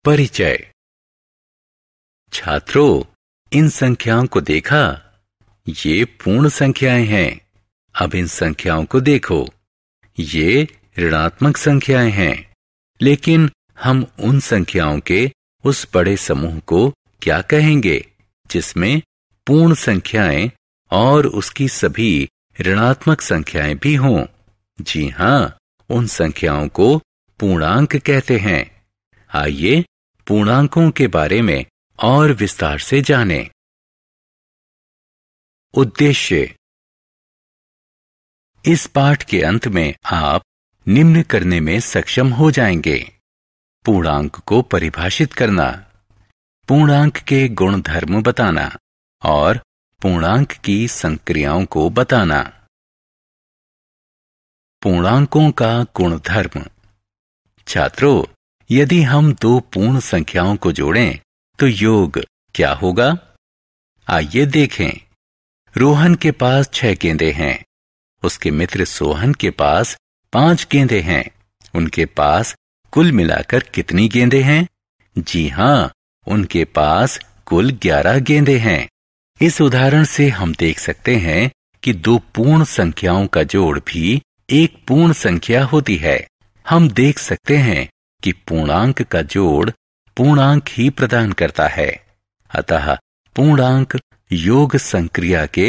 परिचय। छात्रों, इन संख्याओं को देखा? ये पूर्ण संख्याएं हैं। अब इन संख्याओं को देखो, ये ऋणात्मक संख्याएं हैं। लेकिन हम उन संख्याओं के उस बड़े समूह को क्या कहेंगे जिसमें पूर्ण संख्याएं और उसकी सभी ऋणात्मक संख्याएं भी हों? जी हाँ, उन संख्याओं को पूर्णांक कहते हैं। आइए पूर्णांकों के बारे में और विस्तार से जानें। उद्देश्य। इस पाठ के अंत में आप निम्न करने में सक्षम हो जाएंगे: पूर्णांक को परिभाषित करना, पूर्णांक के गुणधर्म बताना और पूर्णांक की संक्रियाओं को बताना। पूर्णांकों का गुणधर्म। छात्रों, यदि हम दो पूर्ण संख्याओं को जोड़ें तो योग क्या होगा? आइए देखें। रोहन के पास 6 गेंदें हैं। उसके मित्र सोहन के पास 5 गेंदें हैं। उनके पास कुल मिलाकर कितनी गेंदें हैं? जी हाँ, उनके पास कुल 11 गेंदें हैं। इस उदाहरण से हम देख सकते हैं कि दो पूर्ण संख्याओं का जोड़ भी एक पूर्ण संख्या होती है। हम देख सकते हैं कि पूर्णांक का जोड़ पूर्णांक ही प्रदान करता है। अतः पूर्णांक योग संक्रिया के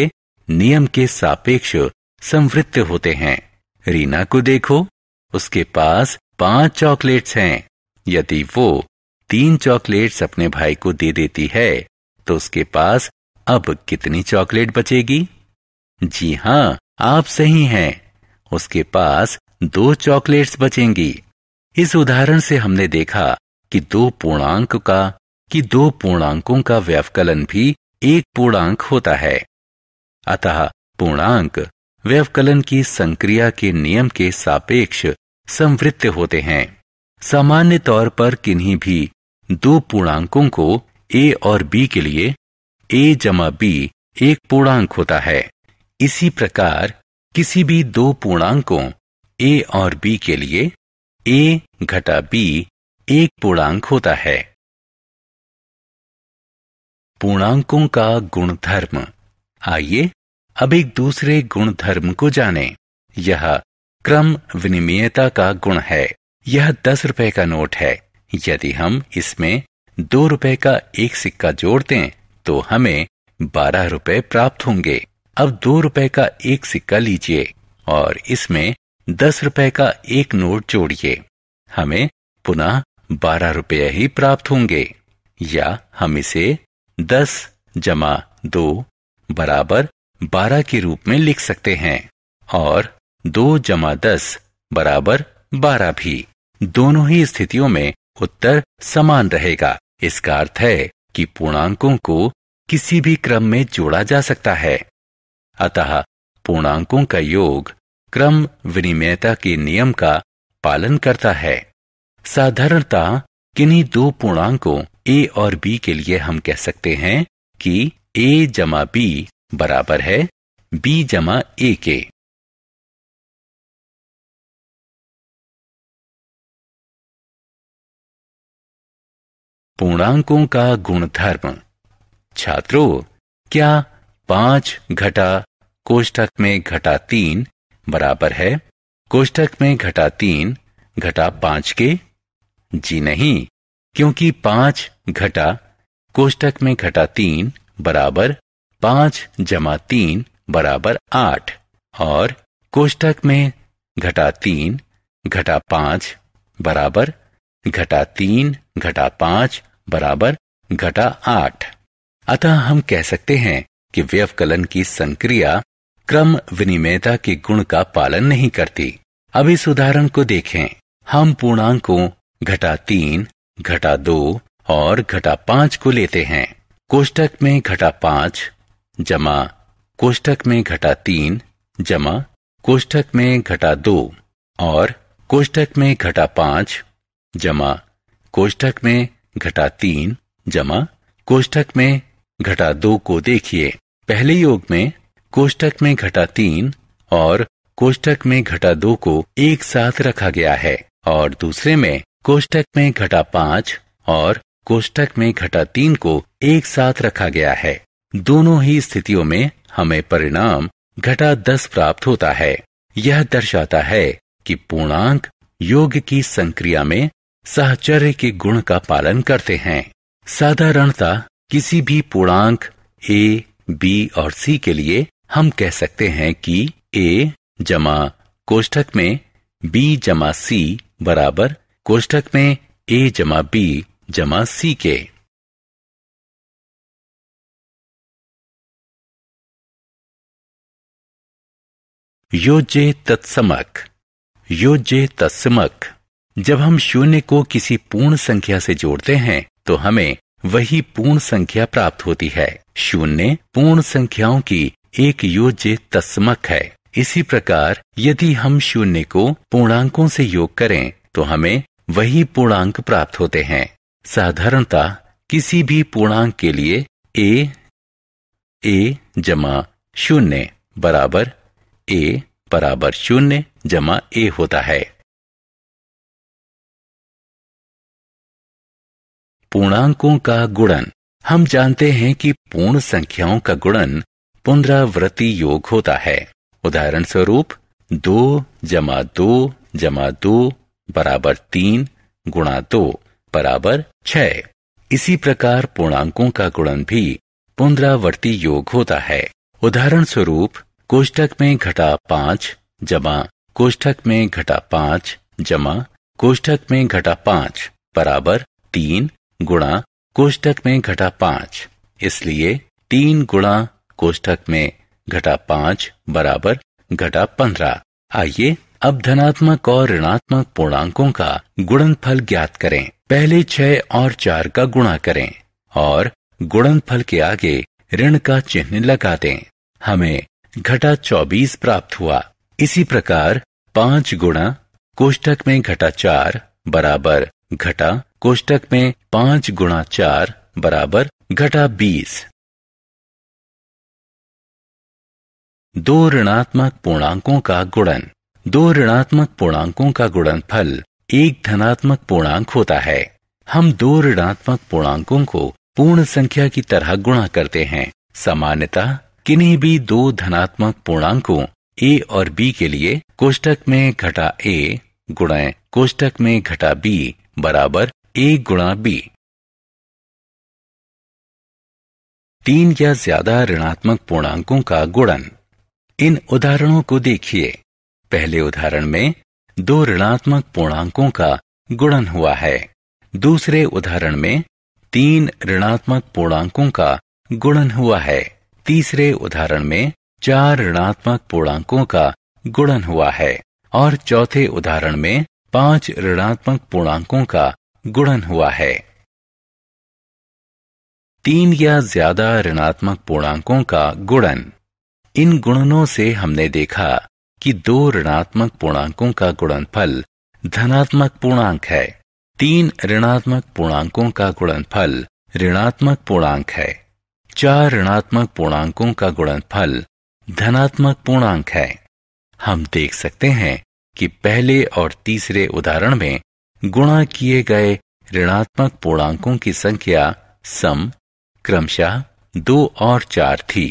नियम के सापेक्ष संवृत्त होते हैं। रीना को देखो, उसके पास 5 चॉकलेट्स हैं। यदि वो 3 चॉकलेट्स अपने भाई को दे देती है तो उसके पास अब कितनी चॉकलेट बचेगी? जी हाँ, आप सही हैं। उसके पास 2 चॉकलेट्स बचेंगी। इस उदाहरण से हमने देखा कि दो पूर्णांकों का व्यवकलन भी एक पूर्णांक होता है। अतः पूर्णांक व्यवकलन की संक्रिया के नियम के सापेक्ष संवृत्त होते हैं। सामान्य तौर पर किन्हीं भी दो पूर्णांकों को a और b के लिए a जमा b एक पूर्णांक होता है। इसी प्रकार किसी भी दो पूर्णांकों a और b के लिए a घटा b एक पूर्णांक होता है। पूर्णांकों का गुणधर्म। आइए अब एक दूसरे गुणधर्म को जानें। यह क्रम विनिमेयता का गुण है। यह 10 रुपए का नोट है। यदि हम इसमें 2 रुपए का एक सिक्का जोड़ दें तो हमें 12 रुपए प्राप्त होंगे। अब 2 रुपए का एक सिक्का लीजिए और इसमें 10 रुपए का एक नोट जोड़िए। हमें पुनः 12 रुपए ही प्राप्त होंगे। या हम इसे 10 जमा 2 बराबर 12 के रूप में लिख सकते हैं और 2 जमा 10 बराबर 12 भी। दोनों ही स्थितियों में उत्तर समान रहेगा। इसका अर्थ है कि पूर्णांकों को किसी भी क्रम में जोड़ा जा सकता है। अतः पूर्णांकों का योग क्रम विनिमेयता के नियम का पालन करता है। साधारणतः किन्हीं दो पूर्णांकों a और b के लिए हम कह सकते हैं कि a जमा b बराबर है b जमा a के। पूर्णांकों का गुणधर्म। छात्रों, क्या 5 घटा कोष्ठक में घटा 3 बराबर है कोष्ठक में घटा 3 घटा 5 के? जी नहीं, क्योंकि 5 घटा कोष्ठक में घटा 3 बराबर 5 जमा 3 बराबर 8 और कोष्ठक में घटा 3 घटा 5 बराबर घटा 3 घटा 5 बराबर घटा 8। अतः हम कह सकते हैं कि व्यवकलन की संक्रिया क्रम विनिमेयता के गुण का पालन नहीं करती। अब इस उदाहरण को देखें। हम पूर्णांकों घटा 3 घटा 2 और घटा 5 को लेते हैं। कोष्ठक में घटा 5 जमा कोष्ठक में घटा 3 जमा कोष्ठक में घटा 2 और कोष्ठक में घटा 5 जमा कोष्ठक में घटा 3 जमा कोष्ठक में घटा 2 को देखिए। पहले योग में कोष्ठक में घटा 3 और कोष्ठक में घटा 2 को एक साथ रखा गया है और दूसरे में कोष्ठक में घटा 5 और कोष्ठक में घटा 3 को एक साथ रखा गया है। दोनों ही स्थितियों में हमें परिणाम घटा 10 प्राप्त होता है। यह दर्शाता है कि पूर्णांक योग की संक्रिया में साहचर्य के गुण का पालन करते हैं। साधारणतः किसी भी पूर्णांक a, b और c के लिए हम कह सकते हैं कि a जमा कोष्ठक में b जमा c बराबर कोष्ठक में a जमा b जमा c के। योज्य तत्समक। योज्य तत्समक। जब हम शून्य को किसी पूर्ण संख्या से जोड़ते हैं तो हमें वही पूर्ण संख्या प्राप्त होती है। शून्य पूर्ण संख्याओं की एक योज्य तत्समक है। इसी प्रकार यदि हम शून्य को पूर्णांकों से योग करें तो हमें वही पूर्णांक प्राप्त होते हैं। साधारणतः किसी भी पूर्णांक के लिए a जमा शून्य बराबर a बराबर शून्य जमा a होता है। पूर्णांकों का गुणन। हम जानते हैं कि पूर्ण संख्याओं का गुणन पुनरावृत्ति योग होता है। उदाहरण स्वरूप 2 जमा 2 जमा 2 बराबर 3 गुणा 2 बराबर 6। इसी प्रकार पूर्णांकों का गुणन भी पुनरावृत्ति योग होता है। उदाहरण स्वरूप कोष्ठक में घटा 5 जमा कोष्ठक में घटा 5 जमा कोष्ठक में घटा 5 बराबर 3 गुणा कोष्ठक में घटा 5। इसलिए 3 गुणा कोष्ठक में घटा 5 बराबर घटा 15। आइए अब धनात्मक और ऋणात्मक पूर्णांकों का गुणनफल ज्ञात करें। पहले 6 और 4 का गुणा करें और गुणनफल के आगे ऋण का चिन्ह लगा दें। हमें घटा 24 प्राप्त हुआ। इसी प्रकार 5 गुणा कोष्ठक में घटा 4 बराबर घटा कोष्ठक में 5 गुणा 4 बराबर घटा 20। 2 ऋणात्मक पूर्णांकों का गुणन। 2 ऋणात्मक पूर्णांकों का गुणनफल एक धनात्मक पूर्णांक होता है। हम 2 ऋणात्मक पूर्णांकों को पूर्ण संख्या की तरह गुणा करते हैं। सामान्यतः किन्हीं भी 2 धनात्मक पूर्णांकों a और b के लिए कोष्ठक में घटा a गुणा कोष्ठक में घटा b बराबर a गुणा b। 3 या ज्यादा ऋणात्मक पूर्णांकों का गुणन। इन उदाहरणों को देखिए। पहले उदाहरण में 2 ऋणात्मक पूर्णांकों का गुणन हुआ है। दूसरे उदाहरण में 3 ऋणात्मक पूर्णांकों का गुणन हुआ है। तीसरे उदाहरण में 4 ऋणात्मक पूर्णांकों का गुणन हुआ है और चौथे उदाहरण में 5 ऋणात्मक पूर्णांकों का गुणन हुआ है। 3 या ज्यादा ऋणात्मक पूर्णांकों का गुणन। इन गुणनों से हमने देखा कि 2 ऋणात्मक पूर्णांकों का गुणनफल धनात्मक पूर्णांक है। 3 ऋणात्मक पूर्णांकों का गुणनफल ऋणात्मक पूर्णांक है। 4 ऋणात्मक पूर्णांकों का गुणनफल धनात्मक पूर्णांक है। हम देख सकते हैं कि पहले और तीसरे उदाहरण में गुणा किए गए ऋणात्मक पूर्णांकों की संख्या सम क्रमशः 2 और 4 थी।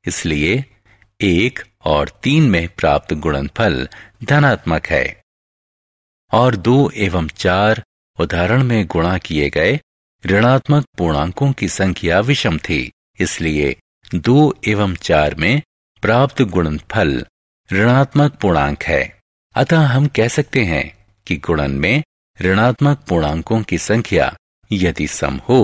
इसलिए 1 और 3 में प्राप्त गुणनफल धनात्मक है और 2 एवं 4 उदाहरण में गुणा किए गए ऋणात्मक पूर्णांकों की संख्या विषम थी। इसलिए 2 एवं 4 में प्राप्त गुणनफल ऋणात्मक पूर्णांक है। अतः हम कह सकते हैं कि गुणन में ऋणात्मक पूर्णांकों की संख्या यदि सम हो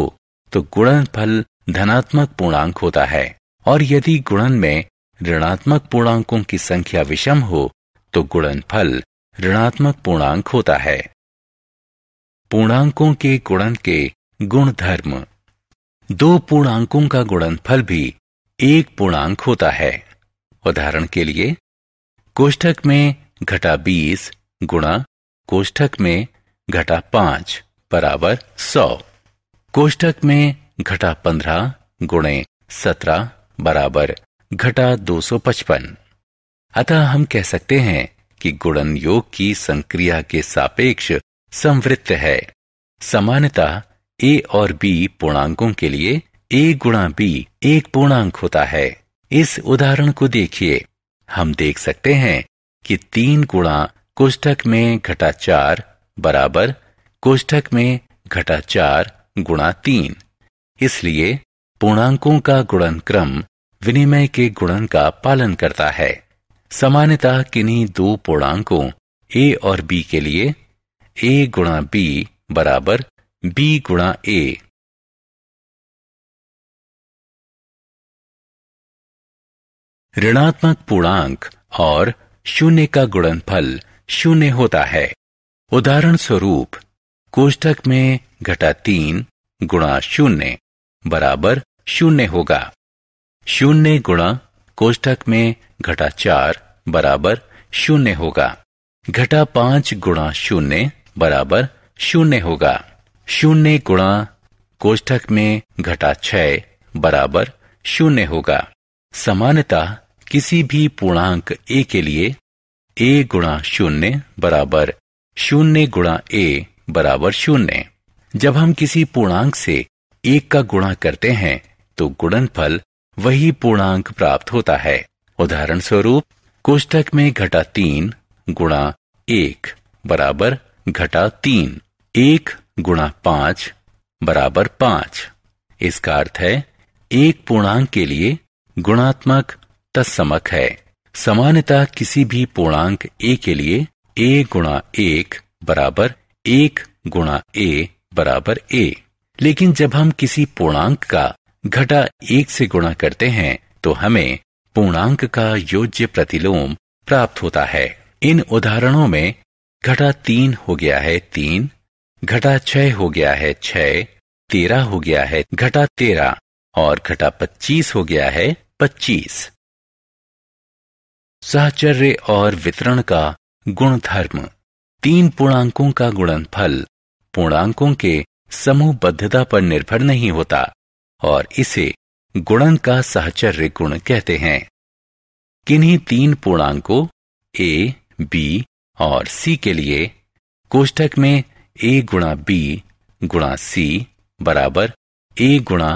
तो गुणनफल धनात्मक पूर्णांक होता है और यदि गुणन में ऋणात्मक पूर्णांकों की संख्या विषम हो तो गुणनफल ऋणात्मक पूर्णांक होता है। पूर्णांकों के गुणन के गुणधर्म। 2 पूर्णांकों का गुणनफल भी एक पूर्णांक होता है। उदाहरण के लिए कोष्ठक में घटा 20 गुणा कोष्ठक में घटा 5 बराबर 100। कोष्ठक में घटा 15 गुणे 17 बराबर घटा 255। अतः हम कह सकते हैं कि गुणन योग की संक्रिया के सापेक्ष संवृत्त है। सामान्यतः a और b पूर्णांकों के लिए a गुणा b एक पूर्णांक होता है। इस उदाहरण को देखिए। हम देख सकते हैं कि 3 गुणा कोष्ठक में घटा 4 बराबर कोष्ठक में घटा 4 गुणा 3। इसलिए पूर्णांकों का गुणनक्रम विनिमय के गुणन का पालन करता है। सामान्यतः किन्हीं दो पूर्णांकों a और b के लिए a गुणा b बराबर b गुणा a। ऋणात्मक पूर्णांक और शून्य का गुणनफल शून्य होता है। उदाहरण स्वरूप कोष्ठक में घटा 3 गुणा शून्य बराबर शून्य होगा। शून्य गुणा कोष्ठक में घटा 4 बराबर शून्य होगा। घटा 5 गुणा शून्य बराबर शून्य होगा। शून्य गुणा कोष्ठक में घटा 6 बराबर शून्य होगा। सामान्यतः किसी भी पूर्णांक a के लिए a गुणा शून्य बराबर शून्य गुणा a बराबर शून्य। जब हम किसी पूर्णांक से 1 का गुणा करते हैं तो गुणनफल वही पूर्णांक प्राप्त होता है। उदाहरण स्वरूप कोष्ठक में घटा 3 गुणा 1 बराबर घटा 3। 1 गुणा 5 बराबर 5। इसका अर्थ है एक पूर्णांक के लिए गुणात्मक तत्समक है। सामान्यतः किसी भी पूर्णांक a के लिए a गुणा 1 बराबर 1 गुणा a बराबर a। लेकिन जब हम किसी पूर्णांक का घटा 1 से गुणा करते हैं तो हमें पूर्णांक का योज्य प्रतिलोम प्राप्त होता है। इन उदाहरणों में घटा 3 हो गया है 3, घटा 6 हो गया है 6, 13 हो गया है घटा 13 और घटा 25 हो गया है 25। साहचर्य और वितरण का गुणधर्म। 3 पूर्णांकों का गुणनफल पूर्णांकों के समूहबद्धता पर निर्भर नहीं होता और इसे गुणन का साहचर्य गुण कहते हैं। किन्हीं 3 पूर्णांकों a, b और c के लिए कोष्ठक में a गुणा b गुणा c बराबर a गुणा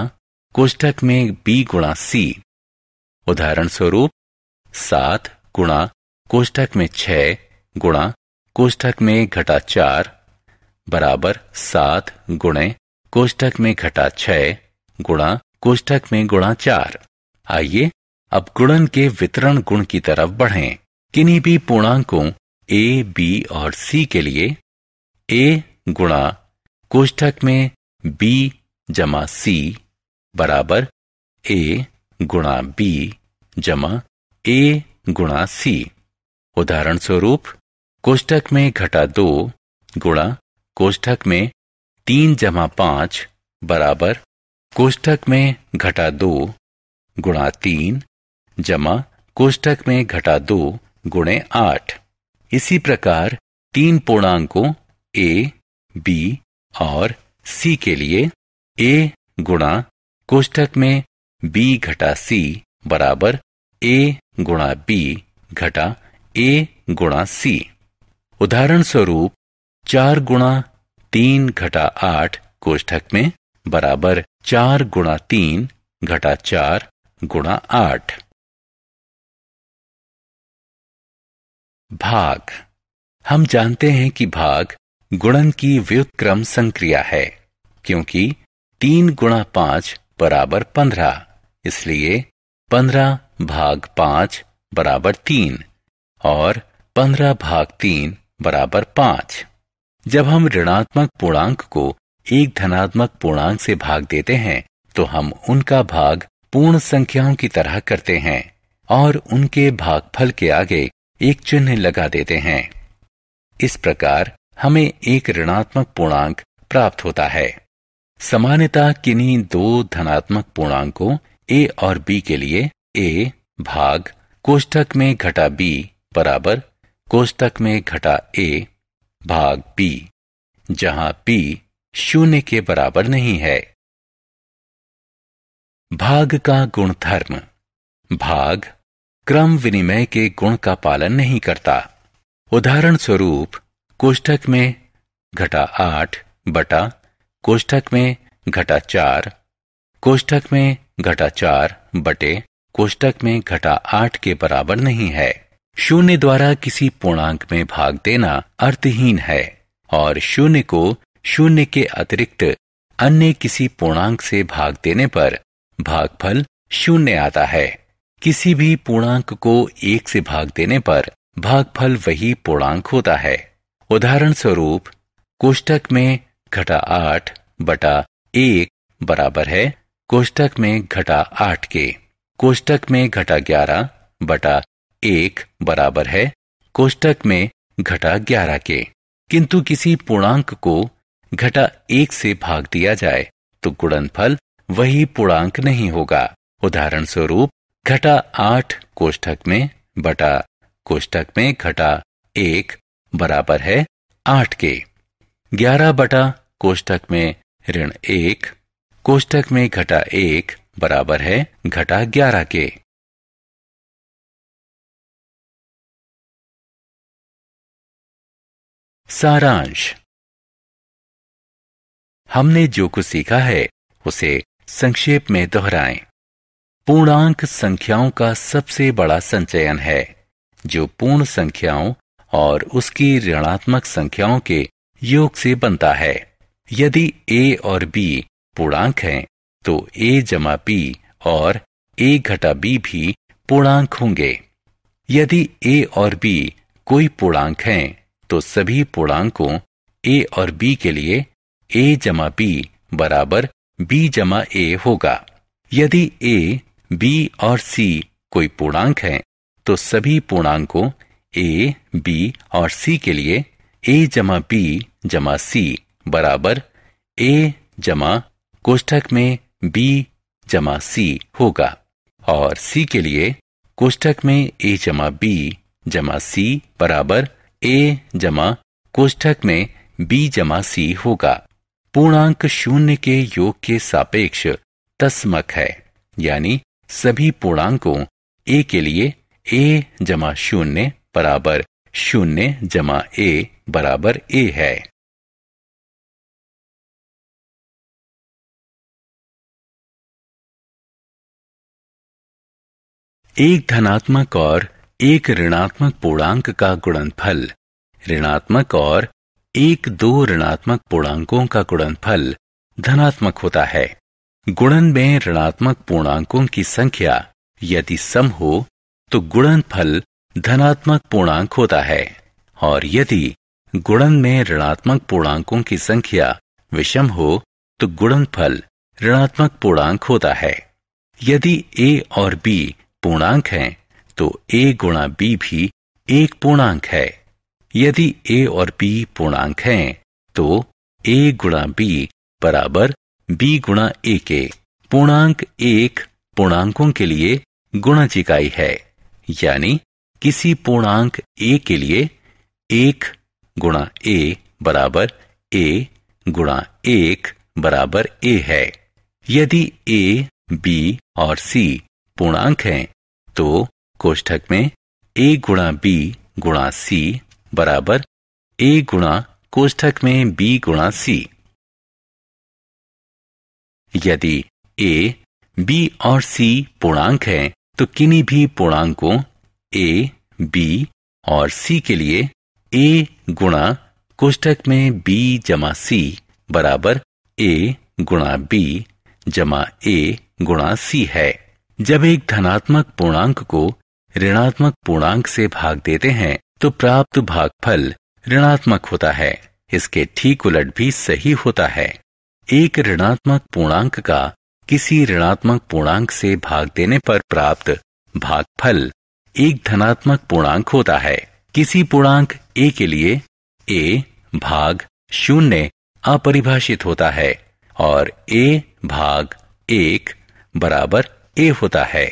कोष्ठक में b गुणा c। उदाहरण स्वरूप 7 गुणा कोष्ठक में 6 गुणा कोष्ठक में घटा 4 बराबर 7 गुणे कोष्ठक में घटा 6 गुणा कोष्ठक में गुणा 4। आइए अब गुणन के वितरण गुण की तरफ बढ़ें। किन्हीं भी पूर्णांकों a, b और c के लिए a गुणा कोष्ठक में b जमा c बराबर a गुणा b जमा a गुणा c। उदाहरण स्वरूप कोष्ठक में घटा 2 गुणा कोष्ठक में 3 जमा 5 बराबर कोष्ठक में घटा 2 गुणा 3 जमा कोष्ठक में घटा 2 गुणे 8। इसी प्रकार 3 पूर्णांकों a, b और c के लिए a गुणा कोष्ठक में b घटा c बराबर a गुणा b घटा a गुणा c। उदाहरण स्वरूप 4 गुणा 3 घटा 8 कोष्ठक में बराबर 4 गुणा 3 घटा 4 गुणा 8। भाग। हम जानते हैं कि भाग गुणन की व्युत्क्रम संक्रिया है क्योंकि 3 गुणा 5 बराबर 15, इसलिए 15 भाग 5 बराबर 3 और 15 भाग 3 बराबर 5। जब हम ऋणात्मक पूर्णांक को एक धनात्मक पूर्णांक से भाग देते हैं तो हम उनका भाग पूर्ण संख्याओं की तरह करते हैं और उनके भागफल के आगे एक चिन्ह लगा देते हैं। इस प्रकार हमें एक ऋणात्मक पूर्णांक प्राप्त होता है। सामान्यतः किन्हीं 2 धनात्मक पूर्णांकों a और b के लिए a भाग कोष्ठक में घटा b बराबर कोष्ठक में घटा a भाग b, जहां p 0 के बराबर नहीं है। भाग का गुणधर्म। भाग क्रम विनिमय के गुण का पालन नहीं करता। उदाहरण स्वरूप कोष्ठक में घटा 8 बटा कोष्ठक में घटा 4 कोष्ठक में घटा 4 बटे कोष्ठक में घटा 8 के बराबर नहीं है। शून्य द्वारा किसी पूर्णांक में भाग देना अर्थहीन है और शून्य को शून्य के अतिरिक्त अन्य किसी पूर्णांक से भाग देने पर भागफल शून्य आता है। किसी भी पूर्णांक को 1 से भाग देने पर भागफल वही पूर्णांक होता है। उदाहरण स्वरूप कोष्ठक में घटा 8 बटा 1 बराबर है कोष्ठक में घटा 8 के। कोष्ठक में घटा 11 बटा 1 बराबर है कोष्ठक में घटा 11 के। किंतु किसी पूर्णांक को घटा 1 से भाग दिया जाए तो गुणनफल वही पूर्णांक नहीं होगा। उदाहरण स्वरूप घटा 8 कोष्ठक में बटा कोष्ठक में घटा 1 बराबर है 8 के। 11 बटा कोष्ठक में ऋण 1 कोष्ठक में घटा 1 बराबर है घटा 11 के। सारांश। हमने जो कुछ सीखा है उसे संक्षेप में दोहराएं। पूर्णांक संख्याओं का सबसे बड़ा संचयन है जो पूर्ण संख्याओं और उसकी ऋणात्मक संख्याओं के योग से बनता है। यदि a और b पूर्णांक हैं तो a जमा b और a घटा b भी पूर्णांक होंगे। यदि a और b कोई पूर्णांक हैं तो सभी पूर्णांकों a और b के लिए a जमा b बराबर b जमा a होगा। यदि a, b और c कोई पूर्णांक हैं तो सभी पूर्णांकों a, b और c के लिए a जमा b जमा c बराबर a जमा कोष्ठक में b जमा c होगा और c के लिए कोष्ठक में a जमा b जमा c बराबर a जमा कोष्ठक में b जमा c होगा। पूर्णांक शून्य के योग के सापेक्ष तस्मक है, यानी सभी पूर्णांकों a के लिए a जमा शून्य बराबर शून्य जमा a बराबर a है। एक धनात्मक और एक ऋणात्मक पूर्णांक का गुणनफल ऋणात्मक और एक दो ऋणात्मक पूर्णांकों का गुणनफल धनात्मक होता है। गुणन में ऋणात्मक पूर्णांकों की संख्या यदि सम हो तो गुणनफल धनात्मक पूर्णांक होता है और यदि गुणन में ऋणात्मक पूर्णांकों की संख्या विषम हो तो गुणनफल ऋणात्मक पूर्णांक होता है। यदि a और b पूर्णांक हैं तो a गुणा b भी एक पूर्णांक है। यदि a और b पूर्णांक हैं तो a गुणा b बराबर b गुणा a के। पूर्णांक एक पूर्णांकों के लिए गुणज इकाई है, यानी किसी पूर्णांक a के लिए 1 गुणा a बराबर a गुणा 1 बराबर a है। यदि a, b और c पूर्णांक हैं तो कोष्ठक में a गुणा b गुणा c बराबर a गुणा कोष्ठक में b गुणा c। यदि a, b और c पूर्णांक हैं तो किन्हीं भी पूर्णांकों a, b और c के लिए a गुणा कोष्ठक में b जमा c बराबर a गुणा b जमा a गुणा c है। जब एक धनात्मक पूर्णांक को ऋणात्मक पूर्णांक से भाग देते हैं तो प्राप्त भागफल ऋणात्मक होता है। इसके ठीक उलट भी सही होता है। एक ऋणात्मक पूर्णांक का किसी ऋणात्मक पूर्णांक से भाग देने पर प्राप्त भागफल एक धनात्मक पूर्णांक होता है। किसी पूर्णांक a के लिए a भाग शून्य अपरिभाषित होता है और a भाग 1 बराबर a होता है।